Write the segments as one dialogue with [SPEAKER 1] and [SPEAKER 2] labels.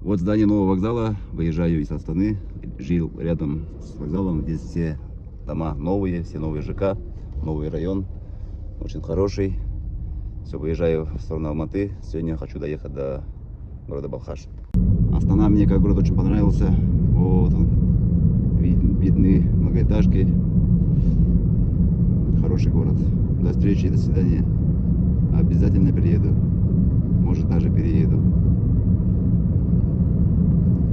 [SPEAKER 1] Вот здание нового вокзала. Выезжаю из Астаны. Жил рядом с вокзалом. Здесь все дома новые, все новые ЖК, новый район. Очень хороший. Все, выезжаю в сторону Алматы. Сегодня хочу доехать до города Балхаш. Астана мне как город очень понравился. Вот он. Видны многоэтажки. Хороший город. До встречи, до свидания. Обязательно приеду. Может, даже перееду.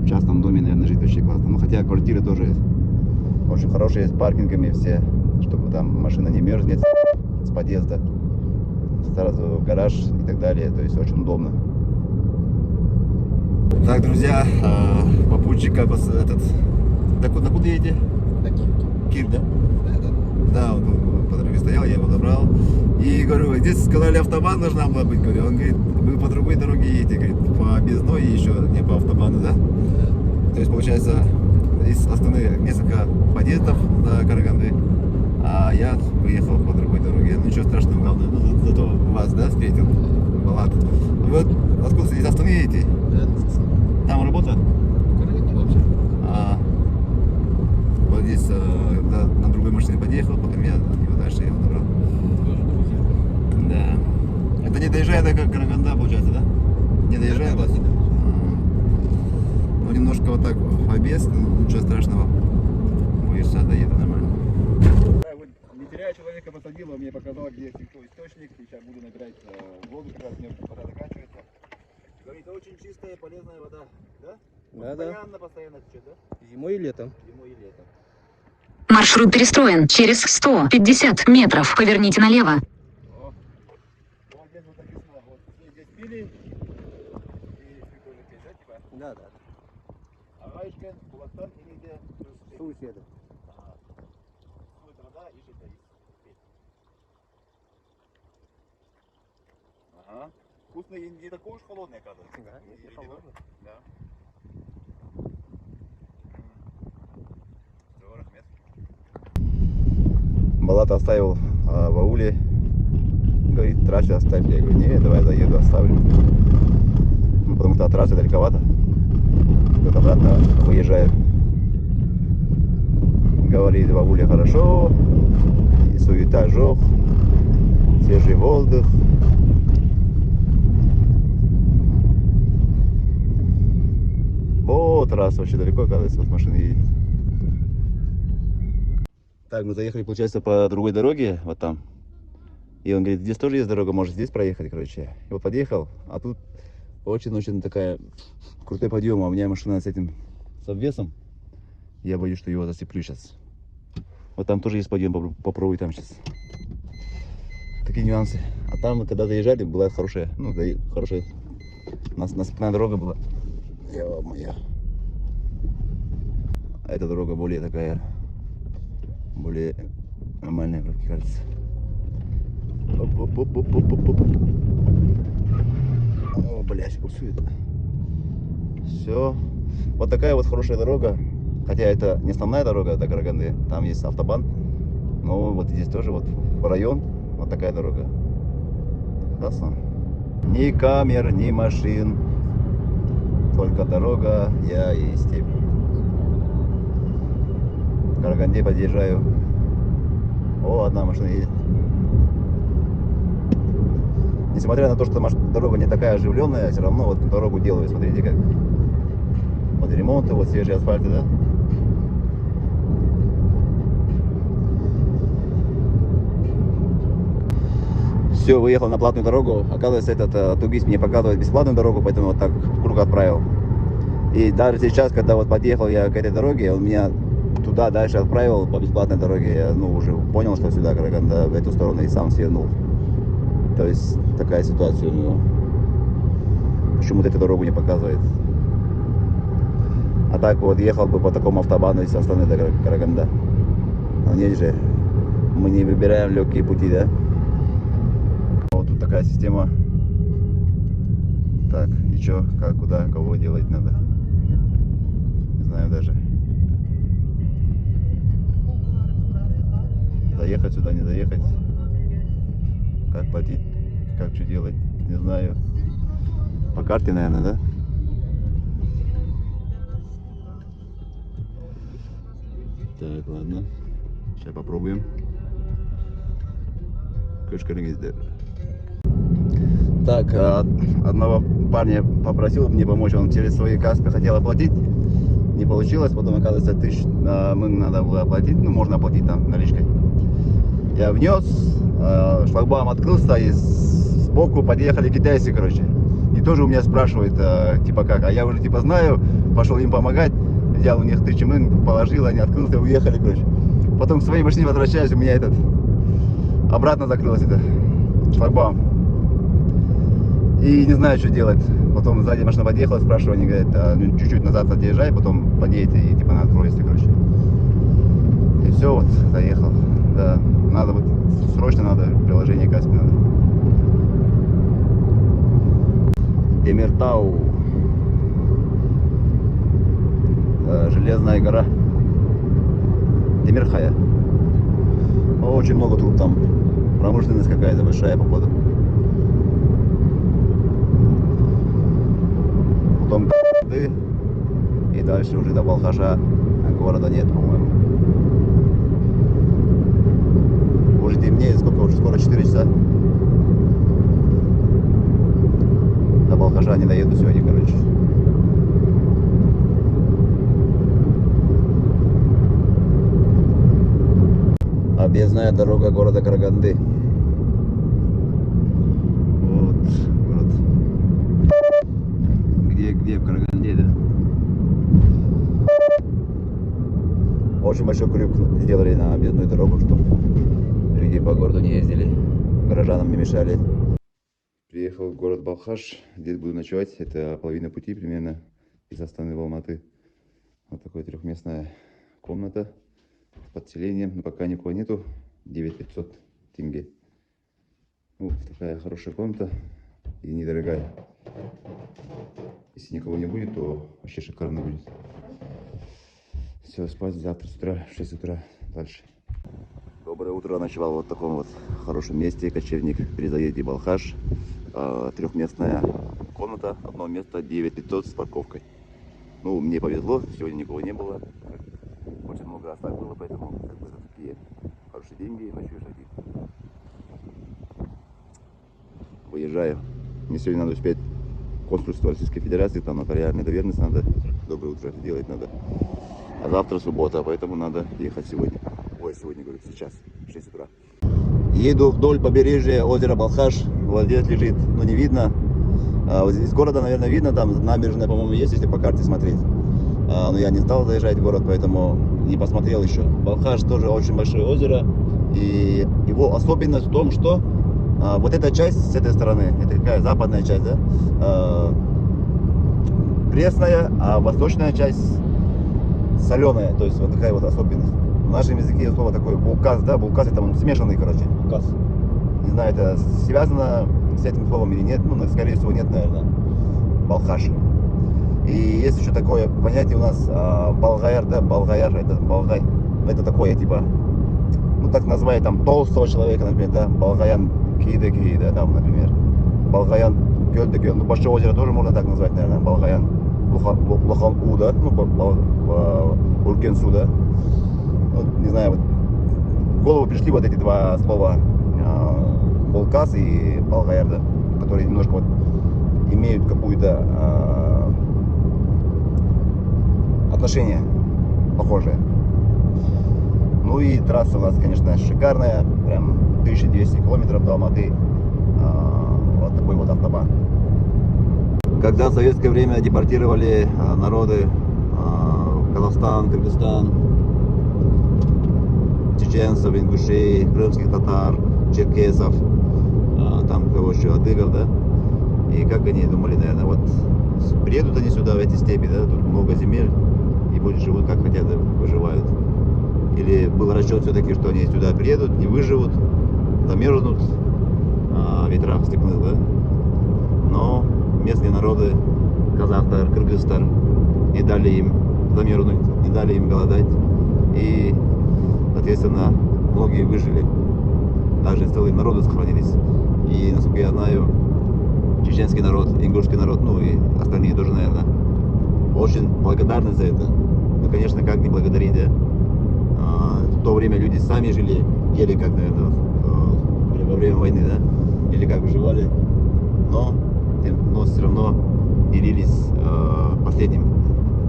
[SPEAKER 1] В частном доме, наверное, жить очень классно. Но хотя квартиры тоже очень хорошие, с паркингами все, чтобы там машина не мерзнет с подъезда. Сразу в гараж и так далее. То есть очень удобно. Так, друзья, попутчик этот... Докуда едете?
[SPEAKER 2] На Кир.
[SPEAKER 1] Кир, да? Да, он по дороге стоял, я его забрал. И говорю, здесь сказали, автобан должна была быть. Говорю, он говорит, вы по другой дороге едете, говорит, по объездной и еще не по автобану, да? То есть получается из Астаны несколько подъездов до Караганды, а я выехал по другой дороге. Ну ничего страшного, главное, ну, зато вас, да, встретил. Балат. Вы откуда из Астаны едете?
[SPEAKER 2] Да,
[SPEAKER 1] Там работа?
[SPEAKER 2] Караганде вообще.
[SPEAKER 1] Вот здесь на другой машине подъехал, потом я его дальше его набрал.
[SPEAKER 2] Тоже друзья.
[SPEAKER 1] Да. Это не доезжая до Караганда, получается, да? Не доезжая вас? Ну, немножко вот так в объезд, ну, ничего страшного. Выезжать доеду нормально. Да, вот не теряя человека посадила, мне показала, где источник. Сейчас буду набирать воду, когда у меня вода заканчивается. Говорит, очень чистая, полезная вода, да?
[SPEAKER 2] Да.
[SPEAKER 1] Постоянно течет, да?
[SPEAKER 2] Зимой и летом.
[SPEAKER 1] Зимой и летом.
[SPEAKER 3] Маршрут перестроен. Через 150 метров поверните налево.
[SPEAKER 1] О, вот здесь вот написано, вот здесь пили, и тоже пить, да, типа?
[SPEAKER 2] Да.
[SPEAKER 1] Агайшкен, Булаттан или где?
[SPEAKER 2] Суседа.
[SPEAKER 1] Ага. Сует вода и жидкость. Ага. Вкусно и не такой уж холодный, оказывается.
[SPEAKER 2] Да,
[SPEAKER 1] Или
[SPEAKER 2] холодный.
[SPEAKER 1] Да. Все, Рахмет. Балат оставил в ауле. Говорит, трассе оставь. Я говорю, не, давай заеду, оставлю. Ну, потому что от трассы далековато. Вот обратно выезжаю. Говорит, в ауле хорошо. И суета жёг. Свежий воздух. Вот раз вообще далеко, оказывается, вот машина едет. Так, мы заехали, получается, по другой дороге, вот там. И он говорит, здесь тоже есть дорога, может здесь проехать, короче. И вот подъехал, а тут очень-очень такая крутой подъем, а у меня машина с этим, с обвесом. Я боюсь, что его зацеплю сейчас. Вот там тоже есть подъем, попробуй там сейчас. Такие нюансы. А там, когда заезжали, была хорошая, ну, да, хорошая, насыпная дорога была. Ё-моё. А эта дорога более такая, более нормальная, как кажется. Оп-оп-оп-оп-оп-оп-оп. О, блядь, буксует. Все. Вот такая вот хорошая дорога. Хотя это не основная дорога до Караганды. Там есть автобан. Но вот здесь тоже вот в район. Вот такая дорога. Классно. Ни камер, ни машин. Только дорога, я и степь. В Караганде подъезжаю. О, одна машина едет. Несмотря на то, что дорога не такая оживленная, все равно вот дорогу делаю. Смотрите как. Вот ремонты, вот свежие асфальты, да? Все, выехал на платную дорогу. Оказывается, этот тугист мне показывает бесплатную дорогу, поэтому вот так в круг отправил. И даже сейчас, когда вот подъехал я к этой дороге, он меня туда дальше отправил по бесплатной дороге. Я, ну, уже понял, что сюда Караганда, в эту сторону, и сам свернул. То есть такая ситуация у него. Почему-то эту дорогу не показывает. А так вот ехал бы по такому автобану из Астаны до Караганда. Но нет же, мы не выбираем легкие пути, да? Вот тут такая система. Так, и чё, как, куда, кого делать надо? Не знаю даже. Заехать сюда, не заехать. Как платить, как что делать, не знаю. По карте, наверное, да? Так, ладно. Сейчас попробуем. Кышкарыгызды. Так, одного парня попросил мне помочь, он через свои каспи хотел оплатить, не получилось, потом оказывается 1000 мын надо было оплатить, ну можно оплатить там наличкой. Я внес, шлагбаум открылся и сбоку подъехали китайцы, короче. И тоже у меня спрашивают, типа как, а я уже типа знаю, пошел им помогать, взял у них 1000 мын, положил, они открылся и уехали, короче. Потом к своей машине возвращаюсь, у меня этот, обратно закрылось это, шлагбаум. И не знаю, что делать. Потом сзади машина подъехала, спрашиваю, они говорят, ну, чуть-чуть назад отъезжай, потом подъедете и типа она откроется, короче. И все, вот, заехал. Да, надо вот, срочно надо, приложение Каспи надо. Темиртау. Железная гора. Темирхая. Очень много труб там. Промышленность какая-то большая, походу. Потом и дальше уже до Балхаша, а города нет, по-моему. Уже темнеет, сколько уже, скоро 4 часа. До Балхаша не доеду сегодня, короче. Объездная дорога города Караганды. Где в Караганде, да? Очень большой крюк сделали на объездную дорогу, чтобы люди по городу не ездили, горожанам не мешали. Приехал в город Балхаш, здесь буду ночевать, это половина пути примерно из Астаны в Алматы. Вот такая трехместная комната с подселением, но пока никого нету, 9500 тенге. Ну, такая хорошая комната и недорогая. Если никого не будет, то вообще шикарно будет. Все, спать завтра с утра, в 6 утра дальше. Доброе утро, ночевал вот в таком вот хорошем месте, кочевник при заезде Балхаш. Трехместная комната, одно место 9500 с парковкой. Ну, мне повезло, сегодня никого не было. Очень много осталось было, поэтому как бы, такие хорошие деньги, ночуешь один. Выезжаю. Мне сегодня надо успеть консульство Российской Федерации, там нотариальная доверенность надо. Доброе утро, это делать надо. А завтра суббота, поэтому надо ехать сегодня. Ой, сегодня, говорю, сейчас, в 6 утра. Еду вдоль побережья озера Балхаш. Вот здесь лежит, но не видно. Вот здесь города, наверное, видно, там набережная, по-моему, есть, если по карте смотреть. Но я не стал заезжать в город, поэтому не посмотрел еще. Балхаш тоже очень большое озеро. И его особенность в том, что вот эта часть с этой стороны, это такая западная часть, да, пресная, а восточная часть соленая, то есть вот такая вот особенность. В нашем языке слово такое булкас, да, булкас это он смешанный, короче, булкас. Не знаю, это связано с этим словом или нет, ну, скорее всего, нет, наверное, Балхаш. И есть еще такое понятие у нас, Балгаяр, да, Балгаяр, это Балгай, это такое, типа, ну, так называют там толстого человека, например, да, Балгаян Кииде, да, там, например, Балгаян Гёльде, ну, большое озеро тоже можно так назвать, наверное, Балгаян Лохан-У, да, ну, Уркенсу, да. Вот, не знаю, вот в голову пришли вот эти два слова, Балкас и Балгаяр, да, которые немножко вот имеют какую-то отношение похожее. Ну и трасса у нас, конечно, шикарная, прям 1200 километров до Алматы, вот такой вот автобан. Когда в советское время депортировали народы Казахстан, Кыргызстан, чеченцев, ингушей, крымских татар, черкесов, там кого еще, адыгов, да, и как они думали, наверное, вот приедут они сюда, в эти степи, да, тут много земель, и пусть живут как хотят, да, выживают. Или был расчет все-таки, что они сюда приедут, не выживут, замерзнут в ветрах степных, да. Но местные народы, Казахстан, Кыргызстан, не дали им замерзнуть, не дали им голодать. И, соответственно, многие выжили. Даже целые народы сохранились. И, насколько я знаю, чеченский народ, ингушский народ, ну и остальные тоже, наверное, очень благодарны за это. Ну, конечно, как не благодарить, да? В то время люди сами жили, ели как, наверное, во время войны, да? Или как выживали. Но все равно делились последним.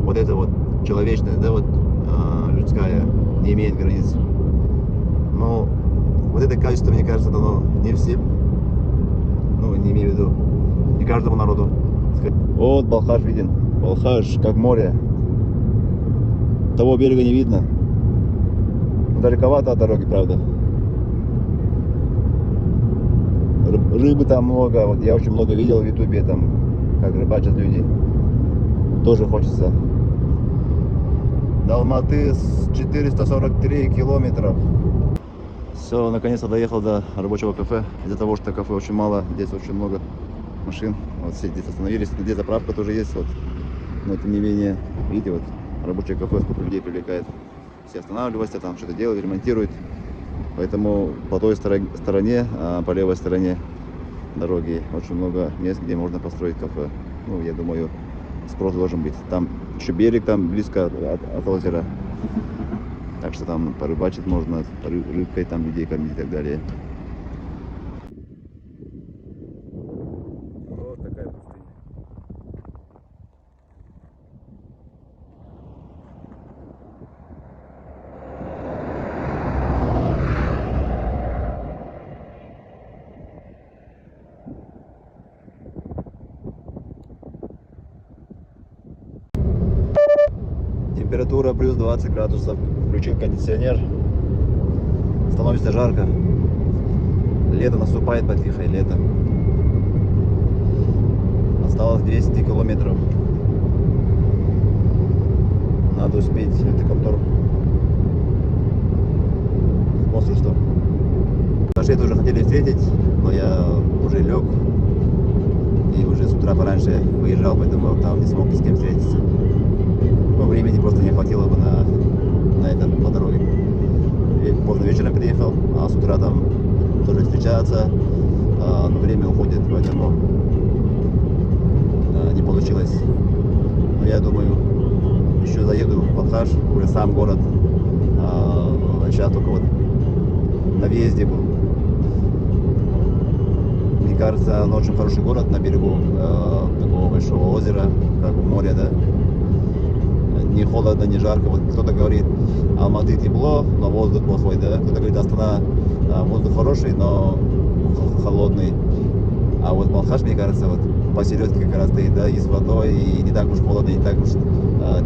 [SPEAKER 1] Вот это вот человечность, да, вот людская, не имеет границ. Но вот это качество, мне кажется, дано не всем. Ну, не имею в виду, не каждому народу. Вот Балхаш виден. Балхаш, как море. Того берега не видно. Далековато от дороги, правда. Рыбы там много. Вот я очень много видел в ютубе, там, как рыбачат люди. Тоже хочется. До Алматы 443 километров. Все, наконец-то доехал до рабочего кафе. Из-за того, что кафе очень мало, здесь очень много машин. Вот все здесь остановились. Здесь заправка тоже есть. Вот. Но тем не менее, видите, вот рабочее кафе сколько людей привлекает. Все останавливаются, там что-то делают, ремонтируют. Поэтому по той стороне, по левой стороне дороги очень много мест, где можно построить кафе. Ну, я думаю, спрос должен быть. Там еще берег, там близко от озера. Так что там порыбачить можно, рыбкой там людей кормить и так далее. Вот такая пустыня. Температура плюс 20 градусов. Включил кондиционер. Становится жарко. Лето наступает потихо, лето. Осталось 200 километров. Надо успеть в контор. Консульство. Наши уже хотели встретить, но я уже лег. И уже с утра пораньше выезжал, поэтому там не смог ни с кем встретиться. Но времени просто не хватило бы на это по дороге. И поздно вечером приехал, а с утра там тоже встречаться, но время уходит, поэтому не получилось. Но я думаю, еще заеду в Балхаш, уже сам город. Сейчас только вот на въезде был. Мне кажется, он очень хороший город на берегу такого большого озера, как бы море, да. Не холодно, не жарко. Вот кто-то говорит, Алматы тепло, но воздух плохой, да. Кто-то говорит, Астана воздух хороший, но холодный. А вот Балхаш, мне кажется, вот посередке как раз стоит, да, и с водой, и не так уж холодно, не так уж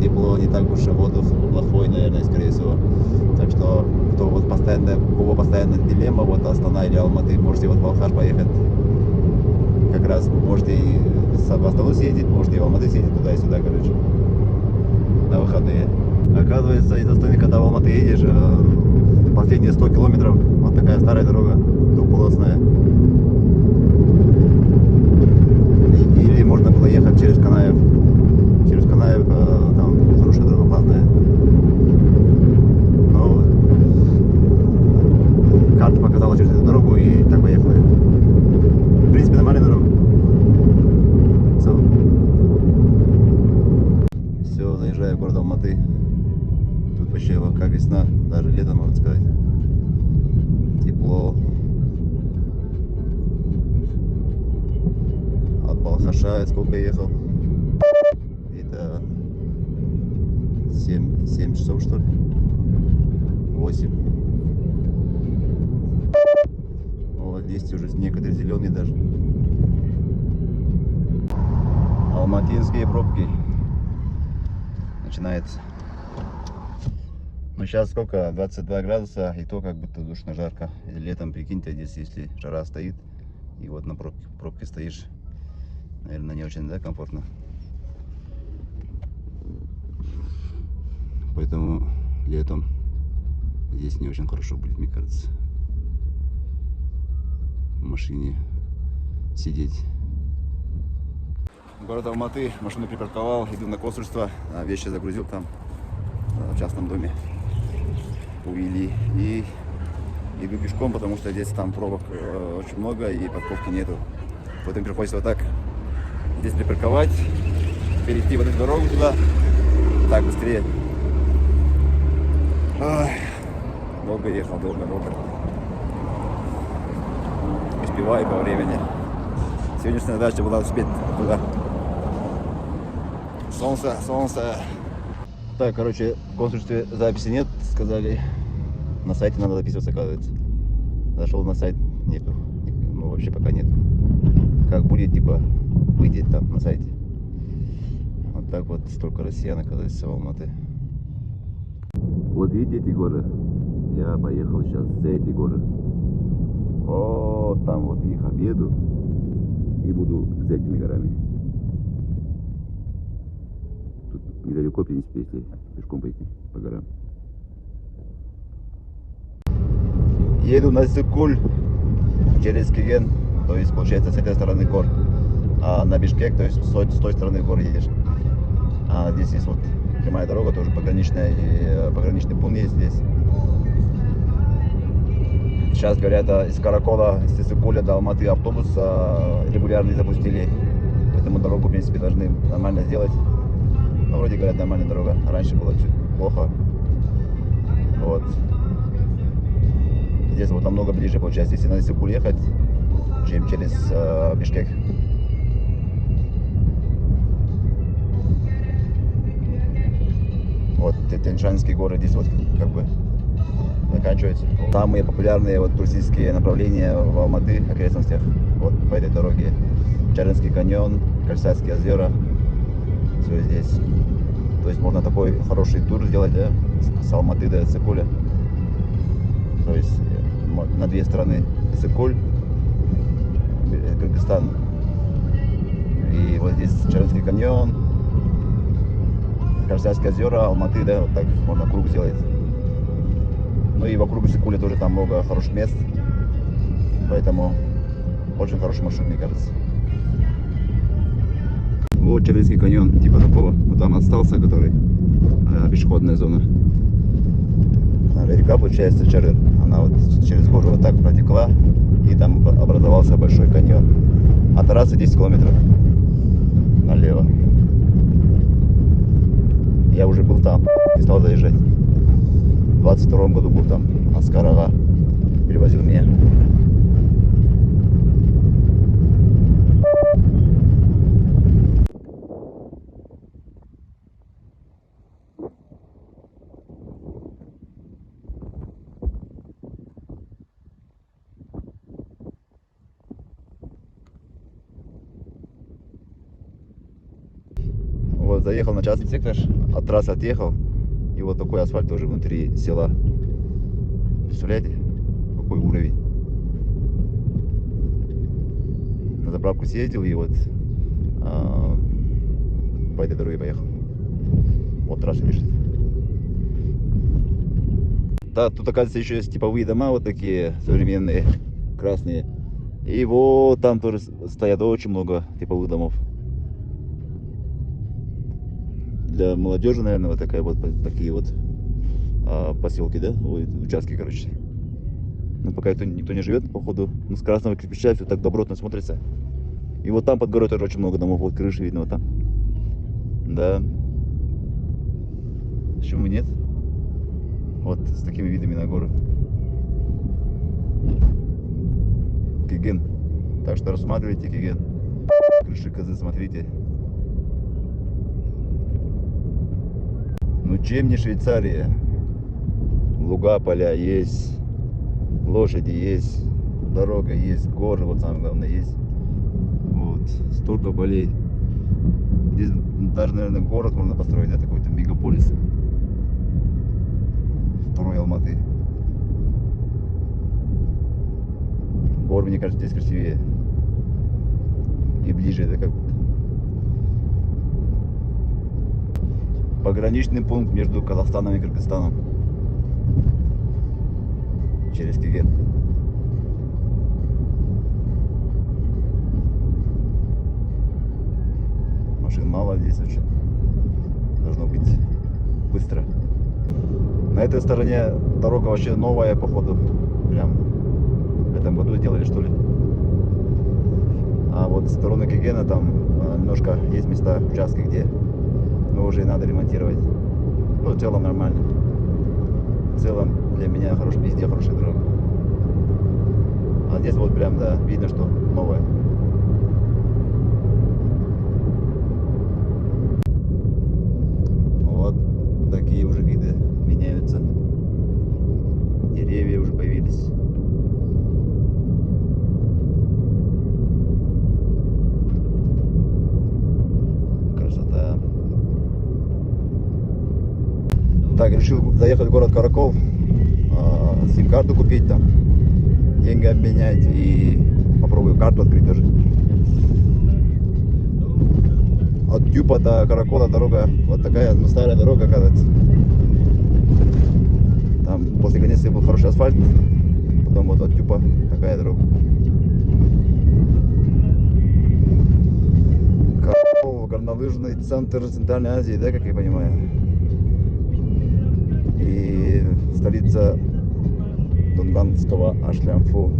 [SPEAKER 1] тепло, не так уж воздух плохой, наверное, скорее всего. Так что, кто вот постоянно, у кого постоянно дилемма, вот Астана или Алматы, можете вот в Балхаш поехать. Как раз можете и в Астану съездить, можете и в Алматы съездить туда и сюда, короче. На выходные. Оказывается, из Астаны, когда в Алматы едешь, последние 100 километров, вот такая старая дорога, двухполосная. Или можно было ехать через Канаев. Через Канаев там хорошая дорога, платная. Но карта показала через эту дорогу и так поехали. В принципе, нормальная дорога. Все, заезжаю в город Алматы. Тут вообще как весна, даже лето, можно сказать. Тепло. От Балхаша сколько ехал? Это 7 часов, что ли? 8. Вот листья уже некоторые зеленые даже. Алматинские пробки. Начинается. Ну сейчас сколько? 22 градуса, и то как будто душно, жарко. И летом, прикиньте, здесь если жара стоит, и вот на пробке стоишь, наверное, не очень, да, комфортно. Поэтому летом здесь не очень хорошо будет, мне кажется, в машине сидеть. Город Алматы, машину припарковал, иду на консульство, вещи загрузил там, в частном доме. Увели и иду пешком, потому что здесь там пробок очень много и парковки нету. Поэтому приходится вот так здесь припарковать, перейти вот эту дорогу туда, так быстрее. Ой, Долго ехал, долго. Успеваю по времени. Сегодняшняя задача была успеть туда. Солнце. Так, короче, в консульстве записи нет, сказали. На сайте надо записываться, оказывается. Зашел на сайт, нету. Ну, вообще пока нет. Как будет, типа, выйдет там на сайте. Вот так вот, столько россиян, оказывается, в Алматы. Вот видите эти горы? Я поехал сейчас за эти горы. Вот там вот их обеду. И буду за этими горами. Тут недалеко, в принципе, если пешком пойти по горам. Еду на Иссык-Куль через Кеген, то есть получается с этой стороны гор, а на Бишкек, то есть с той стороны гор едешь. А здесь есть вот прямая дорога, тоже пограничная, и пограничный пункт есть здесь. Сейчас, говорят, из Каракола, из Иссык-Куля до Алматы автобус регулярный запустили. Поэтому дорогу, в принципе, должны нормально сделать. Ну, вроде, говорят, нормальная дорога. Раньше было чуть плохо. Вот. Здесь вот намного ближе, получается, если на Иссык-Куль ехать, чем через Бишкек. Вот Тянь-Шанские горы здесь вот как бы заканчиваются. Самые популярные вот туристические направления в Алматы, окрестностях, вот по этой дороге. Чаринский каньон, Кальсайские озера, все здесь. То есть можно такой хороший тур сделать, да, с Алматы до Иссык-Куля. То есть на две стороны Иссык-Куль, Кыргызстан. И вот здесь Чаринский каньон, Кальсайские озера, Алматы, да, вот так можно круг сделать. Ну и вокруг Иссык-Куля тоже там много хороших мест, поэтому очень хороший маршрут, мне кажется. Вот Чаринский каньон, типа такого, вот там остался, который пешеходная зона. Река, получается, Чарин, она вот через гору вот так протекла, и там образовался большой каньон. А трасса 10 километров налево. Я уже был там, не стал заезжать. В 22 году был там, Аскар Ага перевозил меня. Вот, заехал на частный сектор, от трассы отъехал, и вот такой асфальт тоже внутри села. Представляете, какой уровень? На заправку съездил и вот по этой дороге поехал. Вот трасса лежит. Да, тут, оказывается, еще есть типовые дома вот такие современные, красные. И вот там тоже стоят очень много типовых домов. Для молодежи, наверное, вот такая вот такие вот поселки, да, ой, участки, короче. Но пока это никто не живет, походу. Ну, с красного кирпича все так добротно смотрится. И вот там под горой тоже очень много домов, вот крыши видно вот там. Да. Почему нет? Вот с такими видами на гору. Кеген. Так что рассматривайте Кеген. Крыши козы смотрите. Ну чем не Швейцария? Луга, поля есть, лошади есть, дорога есть, горы, вот самое главное, есть. Вот, столько полей. Здесь даже, наверное, город можно построить, да, такой-то мегаполис. Второй Алматы. Горы, мне кажется, здесь красивее. И ближе, это как пограничный пункт между Казахстаном и Кыргызстаном. Через Кеген. Машин мало здесь очень. Должно быть быстро. На этой стороне дорога вообще новая, походу. Прям в этом году сделали, что ли. А вот с стороны Кегена там немножко есть места, участки, где уже надо ремонтировать. Ну, в целом нормально. в целом для меня везде хорошая дорога. А здесь вот прям, да, видно, что новая. Вот такие уже виды меняются. Деревья уже появились. Красота. Так, решил заехать в город Каракол, сим-карту купить там, деньги обменять и попробую карту открыть даже. От Тюпа до Каракола дорога вот такая, ну, старая дорога, оказывается. Там после границы был хороший асфальт, потом вот от Тюпа такая дорога. Каракол, горнолыжный центр Центральной Азии, да, как я понимаю. И столица Дунганского Ашлямфу.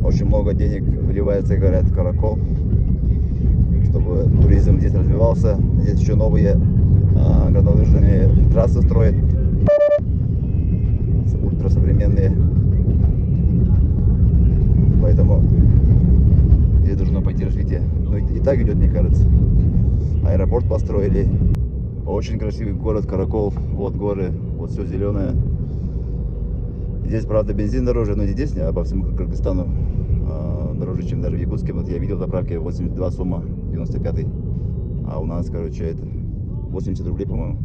[SPEAKER 1] Очень много денег вливается, говорят, в Каракол, чтобы туризм здесь развивался. Здесь еще новые горнолыжные трассы строят, ультрасовременные. Поэтому здесь должно пойти развитие. Ну и так идет, мне кажется. Аэропорт построили. Очень красивый город Каракол. Вот горы, вот все зеленое. Здесь, правда, бензин дороже, но не здесь, а по всему Кыргызстану дороже, чем даже в Якутске. Вот я видел в заправке 82 сумма, 95-й. А у нас, короче, это 80 рублей, по-моему.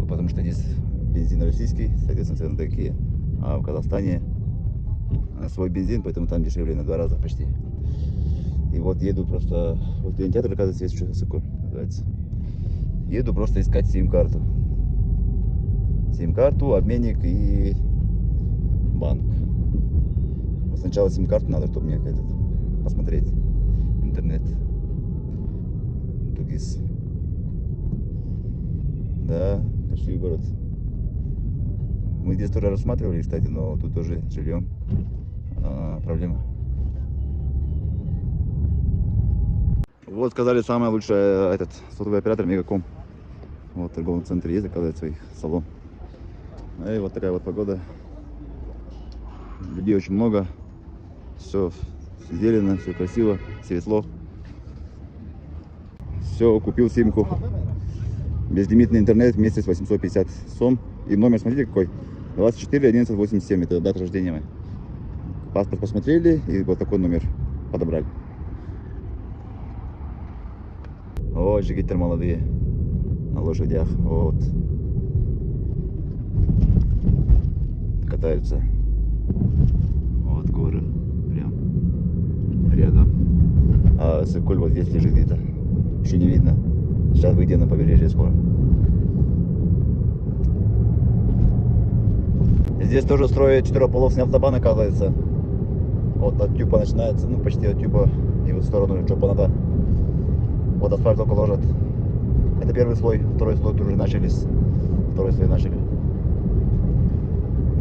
[SPEAKER 1] Потому что здесь бензин российский, соответственно, цены такие. А в Казахстане свой бензин, поэтому там дешевле на 2 раза почти. И вот еду просто, вот кинотеатр, оказывается, есть что такое называется. Еду просто искать сим-карту. Сим-карту, обменник и банк. Вот сначала сим-карту надо, чтобы мне посмотреть интернет. Тугис. Да, красивый город. Мы здесь тоже рассматривали, кстати, но тут тоже жильем проблема. Вот сказали, самый лучший этот сотовый оператор Мегаком. Вот в торговом центре есть, оказывается, их салон. И вот такая вот погода. Людей очень много. Все зелено, все красиво, светло. Все, купил симку. Безлимитный интернет вместе с 850 сом. И номер, смотрите какой. 24 11 87. Это дата рождения моя. Паспорт посмотрели и вот такой номер подобрали. О, жигиттер молодые. На лошадях. Вот. Катаются. Вот горы. Прям рядом. А Сыкуль вот здесь лежит где-то. Еще не видно. Сейчас выйдем на побережье скоро. Здесь тоже строят четырехполосный автобан, оказывается. Вот от Тюпа начинается, ну почти от Тюпа и вот в сторону Чолпаната. Вот асфальт только ложат. Это первый слой, второй слой тоже начались. Второй слой начали.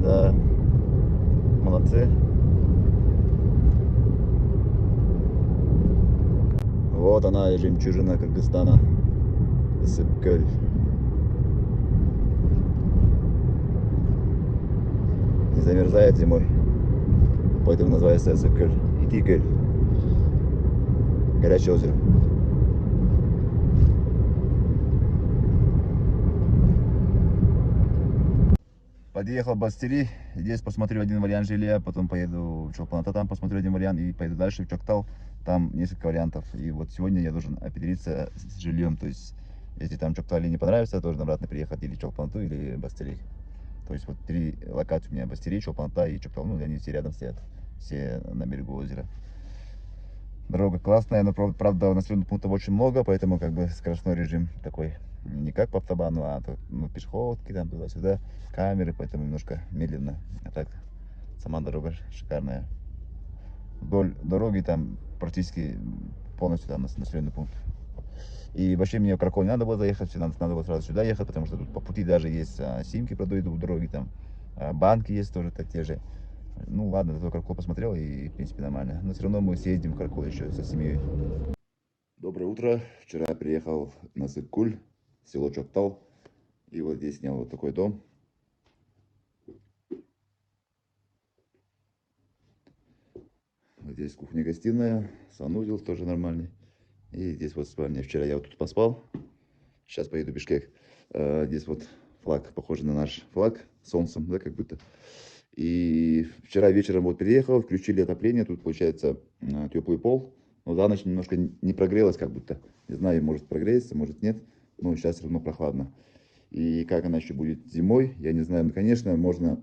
[SPEAKER 1] Да, молодцы. Вот она, жемчужина Кыргызстана. Ысыккөл. Не замерзает зимой. Поэтому называется Ысыккөл. Итиккөл. Горячее озеро. Подъехал в Бастери, здесь посмотрю один вариант жилья, потом поеду в Чолпаната, там посмотрю один вариант и поеду дальше в Чоктал, там несколько вариантов. И вот сегодня я должен определиться с жильем, то есть если там Чоктале не понравится, должен обратно приехать или в Чолпанату, или в Бастери. То есть вот 3 локации у меня: Бастери, Чолпаната и Чоктал, ну они все рядом стоят, все на берегу озера. Дорога классная, но правда населенных пунктов очень много, поэтому как бы скоростной режим такой. Не как по автобану, а ну, пешеходки там туда-сюда, камеры, поэтому немножко медленно. А так сама дорога шикарная. Вдоль дороги там практически полностью там населенный пункт. И вообще мне в Каракол не надо было заехать, надо было сразу сюда ехать, потому что тут по пути даже есть симки продают у дороги, там банки есть тоже так те же. Ну ладно, зато Каркул посмотрел и, в принципе, нормально. Но все равно мы съездим в Каркул еще со семьей. Доброе утро. Вчера приехал на Сык-Куль, село Чоктал. И вот здесь снял вот такой дом. Вот здесь кухня-гостиная, санузел тоже нормальный. И здесь вот спальня. Вчера я вот тут поспал. Сейчас поеду в Бишкек. Здесь вот флаг, похожий на наш флаг, солнцем, да, как будто. И вчера вечером вот приехал, включили отопление. Тут получается теплый пол. Но за ночь немножко не прогрелось, как будто. Не знаю, может прогреется, может нет. Но сейчас все равно прохладно. И как она еще будет зимой, я не знаю. Ну, конечно, можно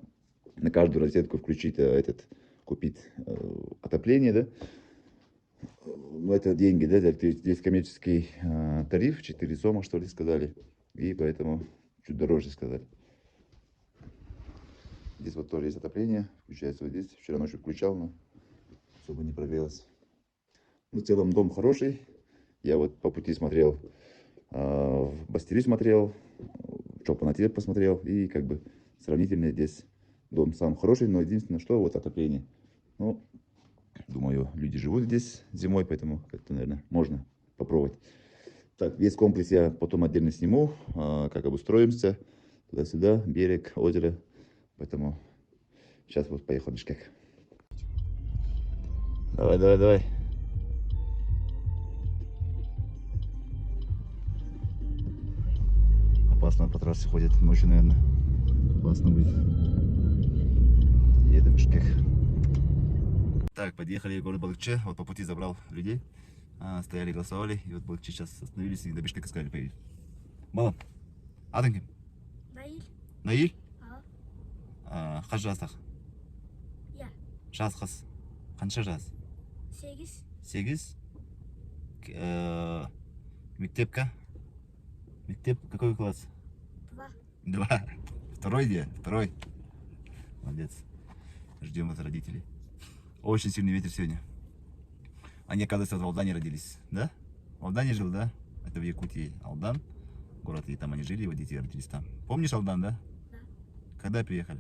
[SPEAKER 1] на каждую розетку включить купить отопление, да. Ну, это деньги, да, здесь коммерческий тариф, 4 сома, что ли, сказали. И поэтому чуть дороже сказали. Здесь вот тоже есть отопление, включается вот здесь. Вчера ночью включал, но особо не прогрелось. Ну, в целом дом хороший. Я вот по пути смотрел, в Бастери смотрел, в Чолпанате посмотрел. И как бы сравнительно здесь дом сам хороший, но единственное, что вот отопление. Ну, думаю, люди живут здесь зимой, поэтому как-то, наверное, можно попробовать. Так, весь комплекс я потом отдельно сниму, как обустроимся. Туда-сюда, берег, озеро. Поэтому сейчас вот поехал в Бишкек. Давай, давай, давай. Опасно по трассе ходит ночью, наверное. Опасно будет. Едем в Бишкек. Так, подъехали в город Балыкчы. Вот по пути забрал людей. Стояли, голосовали. И вот Балыкчы сейчас остановились и до Бишкека сказали поедем. Балам, adın kim?
[SPEAKER 4] Nail.
[SPEAKER 1] Nail?
[SPEAKER 4] Aa.
[SPEAKER 1] Kaç жаста?
[SPEAKER 4] Ya.
[SPEAKER 1] Жас қыз. Қанша жас?
[SPEAKER 4] 8.
[SPEAKER 1] 8. Мектепка? Мектеп какой класс?
[SPEAKER 4] 2.
[SPEAKER 1] 2. Второй где? Второй. Молодец. Ждем вас, родителей. Очень сильный ветер сегодня. Они, оказывается, в Алдане родились, да? В Алдане жил, да? Это в Якутии. Алдан. Город, и там они жили, его дети родились там. Помнишь Алдан, да?
[SPEAKER 4] Да.
[SPEAKER 1] Когда приехали?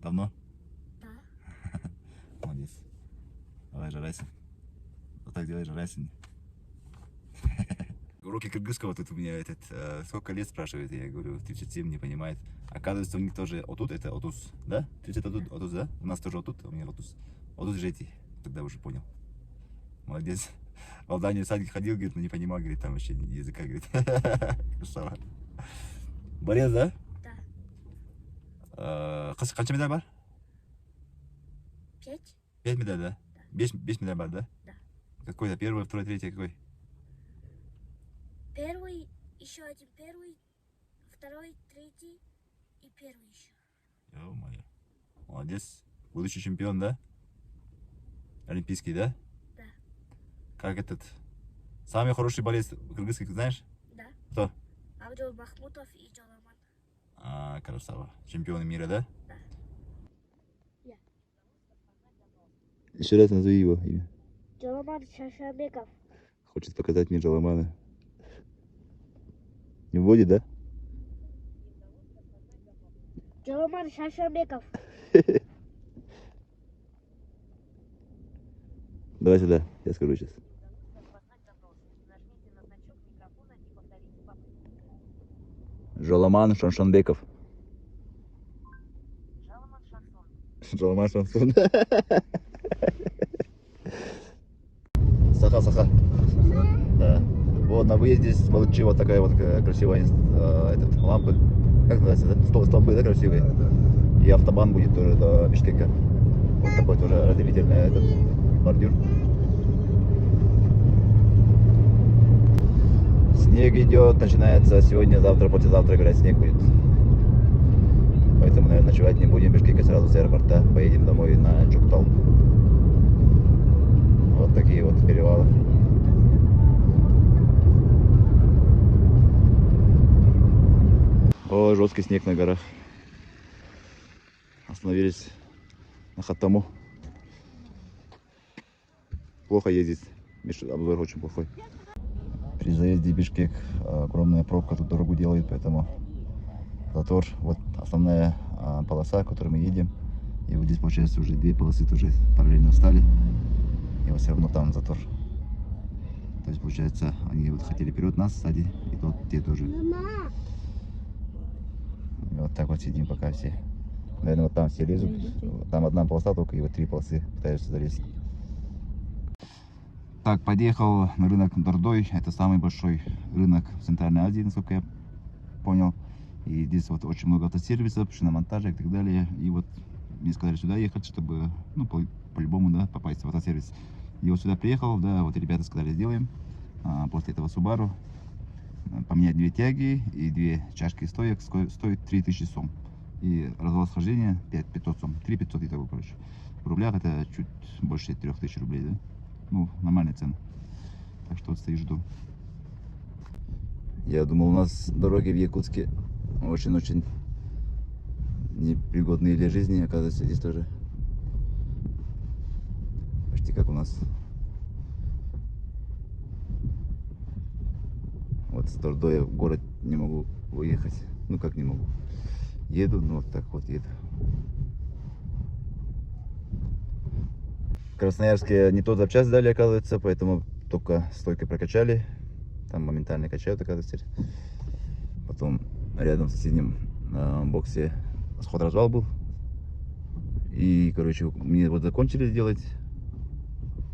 [SPEAKER 1] Давно?
[SPEAKER 4] Да.
[SPEAKER 1] Молодец. Давай, жарайся. Вот так делай, жарайся. Уроки кыргызского тут у меня сколько лет спрашивает, я говорю, 37, не понимает. Оказывается, у них тоже отут, это отус, да? 30 отус, да? У нас тоже отут, у меня отус. Отус жети, тогда уже понял. Молодец. В Алдане в садик ходил, говорит, но не понимал, говорит, там вообще языка, говорит. Красава. Борец, да?
[SPEAKER 4] Да.
[SPEAKER 1] Қанша медаль бар?
[SPEAKER 4] 5.
[SPEAKER 1] 5 медаль, да? 5 медаль бар, да?
[SPEAKER 4] Да.
[SPEAKER 1] Какой-то первый, второй, третий, какой?
[SPEAKER 4] Первый, еще один первый, второй, третий и первый еще.
[SPEAKER 1] Ё-моё. Молодец. Будущий чемпион, да? Олимпийский, да?
[SPEAKER 4] Да.
[SPEAKER 1] Как самый хороший борец кыргызский, знаешь?
[SPEAKER 4] Да.
[SPEAKER 1] Кто?
[SPEAKER 4] Абдул Махмутов и Джаламан.
[SPEAKER 1] Красава. Чемпионы мира, да?
[SPEAKER 4] Да. Я.
[SPEAKER 1] Еще раз назови его имя.
[SPEAKER 4] Джаламан Шашабеков.
[SPEAKER 1] Хочет показать мне Джаламана. Не вводит, да?
[SPEAKER 4] Джаламан Шашабеков.
[SPEAKER 1] Давай сюда, я скажу сейчас. Жоламан Шаншанбеков. Жоламан Шансон. Саха. Да. Вот на выезде с Балыкчы вот такая вот красивая лампа. Как называется, да? Столбы, да, красивые? И автобан будет тоже до Бишкека. Вот такой тоже разделительный бордюр. Снег идет, начинается сегодня, завтра, послезавтра, говорят, снег будет. Поэтому, наверное, ночевать не будем в Бишкеке, сразу с аэропорта поедем домой на Чоктал. Вот такие вот перевалы. О, жесткий снег на горах. Остановились на Хаттаму. Плохо ездить, обзор очень плохой. При заезде в Бишкек огромная пробка, тут дорогу делают, поэтому затор. Вот основная полоса, которой мы едем. И вот здесь, получается, уже две полосы тоже параллельно встали. И вот все равно там затор. То есть, получается, они вот хотели вперед нас, сзади, и тот, те тоже. И вот так вот сидим пока все. Наверное, вот там все лезут. Там одна полоса только, и вот три полосы пытаются залезть. Так, подъехал на рынок Дордой. Это самый большой рынок в Центральной Азии, насколько я понял. И здесь вот очень много автосервисов, шиномонтажа и так далее. И вот мне сказали сюда ехать, чтобы, ну, по-любому, да, попасть в автосервис. И вот сюда приехал, да, вот ребята сказали, сделаем. После этого Subaru поменять две тяги и две чашки стоек стоит 3000 сом. И развал схождения 5500 сом. 3500 и того, короче. В рублях это чуть больше 3000 рублей, да? Ну, нормальная цена. Так что вот стою, жду. Я думал, у нас дороги в Якутске очень-очень непригодные для жизни. Оказывается, здесь тоже почти как у нас. Вот с Дордоя в город не могу выехать. Ну как не могу. Еду, ну вот так вот еду. В Красноярске не тот запчасть дали, оказывается, поэтому только стойкой прокачали. Там моментально качают, оказывается. Потом рядом в соседнем боксе сход-развал был. И, короче, мне вот закончили делать.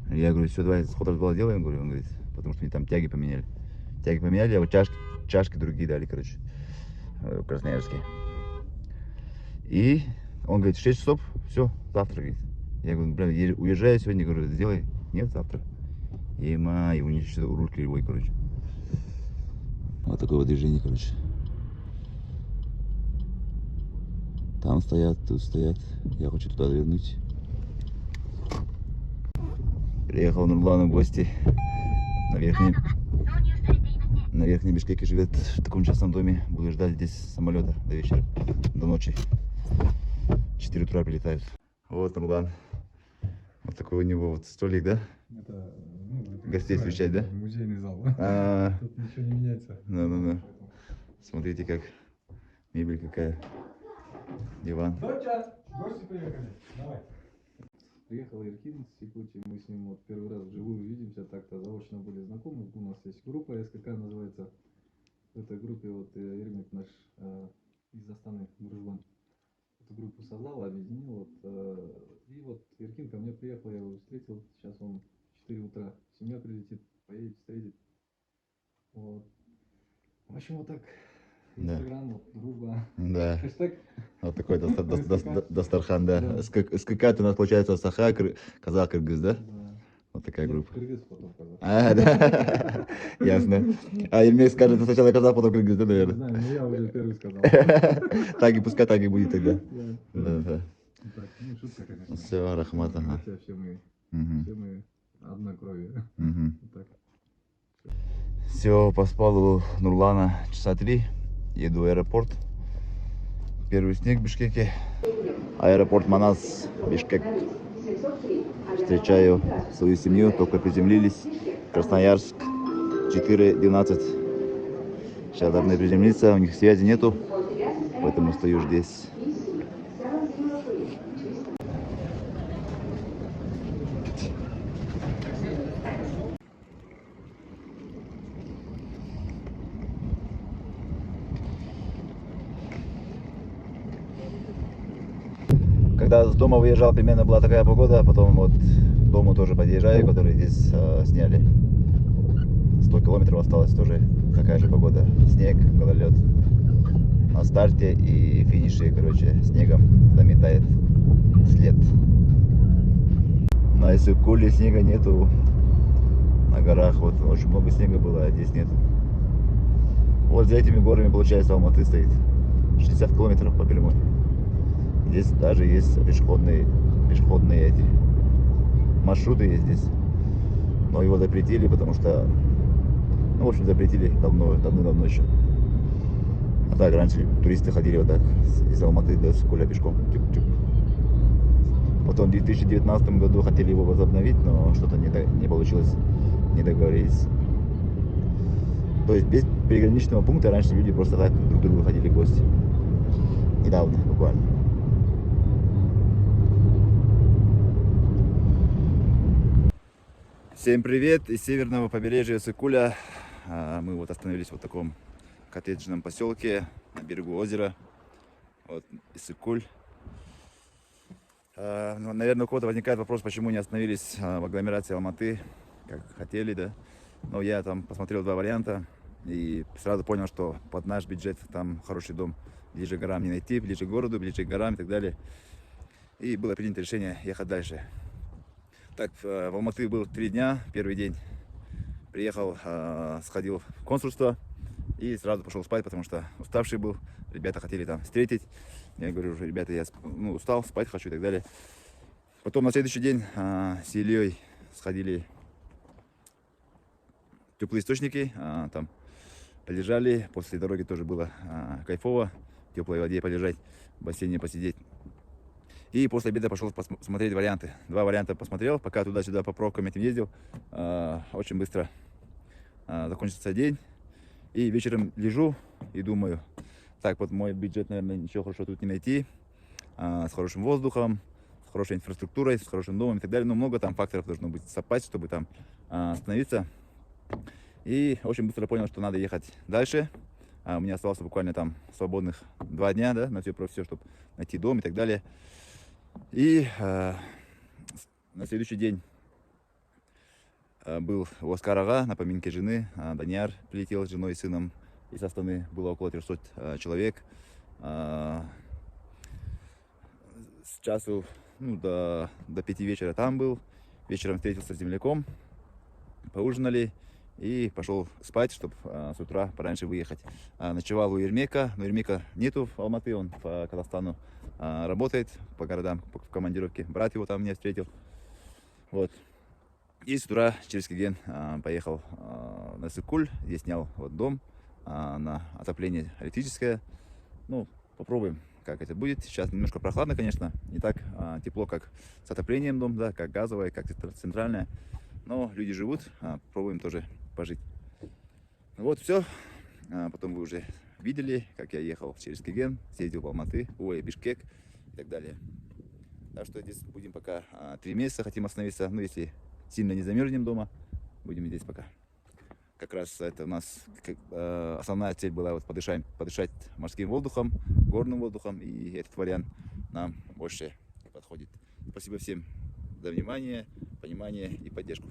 [SPEAKER 1] Я говорю, все, давай сход-развал делаем, говорю. Он говорит, потому что мне там тяги поменяли. Тяги поменяли, а вот чашки другие дали, короче, в Красноярске. И он говорит, 6 часов, все, завтра, говорит. Я говорю, блин, уезжаю сегодня, говорю, сделай. Нет, завтра. И у них еще руль кривой, короче. Вот такое вот движение, короче. Там стоят, тут стоят. Я хочу туда вернуть. Приехал Нурлан в гости. На Верхнем Бишкеке живет в таком частном доме. Буду ждать здесь самолета до вечера, до ночи. 4 утра прилетают. Вот Нурлан. Вот такой у него вот столик, да?
[SPEAKER 2] Это,
[SPEAKER 1] Гостей встречать, да?
[SPEAKER 2] Музейный зал. Тут ничего не меняется.
[SPEAKER 1] Ну. Смотрите, как мебель какая. Диван.
[SPEAKER 2] Доча, гости приехали. Давай. Приехал Иркин с Якутии, мы с ним вот первый раз вживую видимся, так-то заочно были знакомы. У нас есть группа СКК называется. В этой группе вот Ирмик наш из Астаны, дружбан, эту группу создал, объединил. Вот, и вот Иркин ко мне приехал, я его встретил. Сейчас он в 4 утра. Семья прилетит, поедет встретить. Вот. В общем, вот так.
[SPEAKER 1] Да.
[SPEAKER 2] Инстаграм, вот, дружба.
[SPEAKER 1] Да.
[SPEAKER 2] Хэштег.
[SPEAKER 1] Вот такой Дастархан, да. СКК это у нас получается Саха, казах, кыргыз, да?
[SPEAKER 2] Да.
[SPEAKER 1] Вот такая группа.
[SPEAKER 2] Кыргыз, потом казах.
[SPEAKER 1] Да. Ясно. А Ильмей скажет, сначала казах, потом кыргыз, да,
[SPEAKER 2] Не
[SPEAKER 1] наверное?
[SPEAKER 2] знаю, но я уже первый сказал.
[SPEAKER 1] Так и пускай так и будет тогда.
[SPEAKER 2] Да.
[SPEAKER 1] Да.
[SPEAKER 2] Так, ну шутка, конечно.
[SPEAKER 1] Все, Рахмат, ага.
[SPEAKER 2] Хотя все мы одной крови. Так.
[SPEAKER 1] Все, поспал у Нурлана часа 3. Еду в аэропорт. Первый снег в Бишкеке. Аэропорт Манас, Бишкек. Встречаю свою семью, только приземлились. Красноярск, 4:12. Сейчас должны приземлиться, у них связи нету, поэтому стою здесь. Когда с дома выезжал, примерно была такая погода, потом вот к дому тоже подъезжаю, который здесь сняли. 100 километров осталось, тоже такая же погода. Снег, гололед. На старте и финише, короче, снегом заметает след. На Иссык-Куле снега нету. На горах вот очень много снега было, а здесь нету. Вот за этими горами, получается, Алматы стоит. 60 километров по прямой. Здесь даже есть пешеходные эти маршруты есть здесь. Но его запретили, потому что, ну, в общем, запретили давно еще. А так, раньше туристы ходили вот так из Алматы до Иссык-Куля пешком. Тюк-тюк. Потом в 2019 году хотели его возобновить, но что-то не получилось, не договорились. То есть без приграничного пункта раньше люди просто так друг к другу ходили в гости. Недавно, буквально. Всем привет из северного побережья Иссык-Куля. Мы вот остановились в таком коттеджном поселке на берегу озера. Вот Иссык-Куль. Наверное, у кого-то возникает вопрос, почему не остановились в агломерации Алматы, как хотели, да. Но я там посмотрел два варианта и сразу понял, что под наш бюджет там хороший дом ближе к горам не найти, ближе к городу, ближе к горам и так далее. И было принято решение ехать дальше. Так, в Алматы был 3 дня, первый день приехал, сходил в консульство и сразу пошел спать, потому что уставший был, ребята хотели там встретить. Я говорю, уже, ребята, я устал, спать хочу и так далее. Потом на следующий день с Ильей сходили в теплые источники, там полежали, после дороги тоже было кайфово, в теплой воде полежать, в бассейне посидеть. И после обеда пошел посмотреть варианты. Два варианта посмотрел, пока туда-сюда по пробкам этим ездил. Очень быстро закончился день. И вечером лежу и думаю, так вот мой бюджет, наверное, ничего хорошего тут не найти. С хорошим воздухом, с хорошей инфраструктурой, с хорошим домом и так далее. Но много там факторов должно быть совпасть, чтобы там остановиться. И очень быстро понял, что надо ехать дальше. У меня осталось буквально там свободных 2 дня, да, на все, чтобы найти дом и так далее. И на следующий день был у Аскар-ага на поминке жены. Данияр прилетел с женой и сыном из Астаны. Было около 300 человек. С часу до 5 вечера там был. Вечером встретился с земляком, поужинали и пошел спать, чтобы с утра пораньше выехать. Ночевал у Ермека, но Ермека нету в Алматы, он по Казахстану работает, по городам, в командировке. Брат его там меня встретил. Вот. И с утра через Кеген поехал на Иссык-Куль, здесь снял вот дом на отопление электрическое. Ну, попробуем, как это будет. Сейчас немножко прохладно, конечно, не так тепло, как с отоплением дом, да, как газовое, как центральное. Но люди живут, пробуем тоже пожить. Вот все. Потом вы уже видели, как я ехал через Кеген, съездил в Алматы, Бишкек и так далее. Так что здесь будем пока 3 месяца, хотим остановиться. Ну, если сильно не замерзнем дома, будем здесь пока. Как раз это у нас основная цель была вот подышать морским воздухом, горным воздухом. И этот вариант нам больше подходит. Спасибо всем за внимание, понимание и поддержку.